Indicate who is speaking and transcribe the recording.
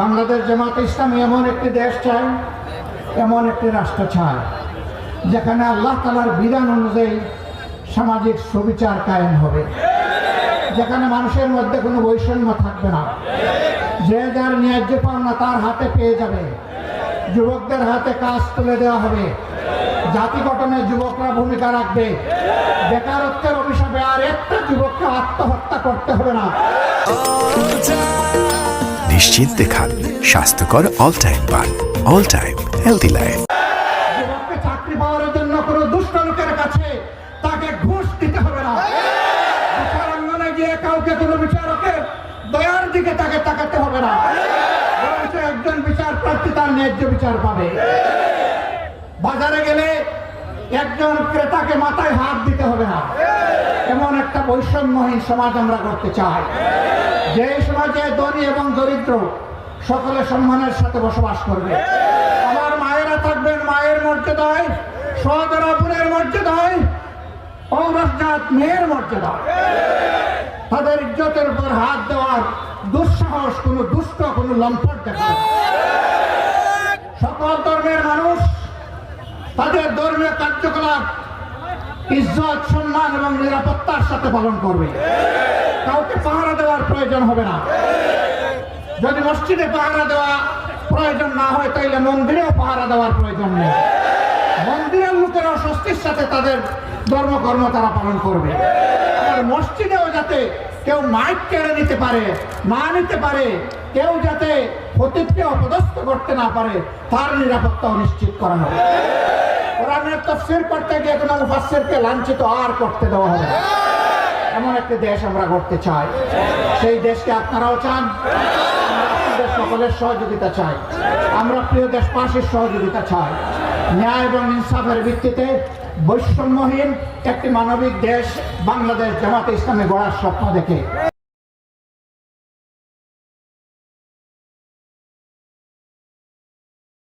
Speaker 1: বাংলাদেশ জামাতে ইসলামী এমন একটি দেশ চায়, এমন একটি রাষ্ট্র চায় যেখানে আল্লাহ তাআলার বিধান অনুযায়ী সামাজিক সুবিচার কায়েম হবে, যেখানে মানুষের মধ্যে কোনো বৈষম্য থাকবে না, যে যার ন্যায্য পাওনা তার হাতে পেয়ে যাবে, যুবকদের হাতে কাজ তুলে দেওয়া হবে, জাতি গঠনে যুবকরা ভূমিকা রাখবে, বেকারত্বের অভিশাপে আর একটা যুবককে আত্মহত্যা করতে হবে না।
Speaker 2: নিশ্চিন্তে খান স্বাস্থ্যকর অল টাইম পান, অল টাইম হেলদি লাইফ।
Speaker 1: যুবককে চাকরি পাওয়ার জন্য কোনো দুষ্ট লোকের কাছে তাকে ঘুষ দিতে হবে না। বিচারাঙ্গনে গিয়ে কাউকে কোনো বিচারকের দয়ার দিকে তাকে তাকাতে হবে না, বরঞ্চ একজন বিচার প্রার্থী তার ন্যায্য বিচার পাবে। বাজারে গেলে একজন ক্রেতাকে মাথায় হাত দিতে হবে না। এমন একটা বৈষম্যহীন সমাজ আমরা করতে চাই, যে সমাজে ধনী এবং দরিদ্র সকলে সম্মানের সাথে বসবাস করবে। আমার মায়েরা থাকবেন মায়ের মর্যাদায়, সহদরা বোনের মর্যাদায়, ঔরসজাত মেয়ের মর্যাদায়। তাদের ইজ্জতের উপর হাত দেওয়ার দুঃসাহস কোনো দুষ্ট কোনো লম্পট দেখাবে। সকল ধর্মের মানুষ তাদের ধর্মীয় কার্যকলাপ ইজ্জত, সম্মান এবং নিরাপত্তার সাথে পালন করবে। কাউকে পাহারা দেওয়ার প্রয়োজন হবে না। যদি মসজিদে পাহারা দেওয়া প্রয়োজন না হয়, তাইলে মন্দিরেও পাহারা দেওয়ার প্রয়োজন নেই। মন্দিরের লোকেরাও স্বস্তির সাথে তাদের ধর্মকর্ম তারা পালন করবে। আর মসজিদেও যাতে কেউ মাইক কেড়ে নিতে পারে না নিতে পারে, কেউ যাতে খতিবকে অপদস্থ করতে না পারে, তার নিরাপত্তাও নিশ্চিত করা হবে। কোরআনের তাফসীর করতে গিয়ে কোনো মুফাসসিরকে লাঞ্ছিত আর করতে দেওয়া হবে না। এমন একটি দেশ আমরা করতে চাই। সেই দেশকে আপনারাও চান, আপনাদের সকলের সহযোগিতা চাই। আমরা প্রিয় দেশবাসীর সহযোগিতা চাই। ন্যায় এবং ইনসাফের ভিত্তিতে বৈষম্যহীন একটি মানবিক দেশ বাংলাদেশ জামাতে ইসলামী গড়ার স্বপ্ন দেখে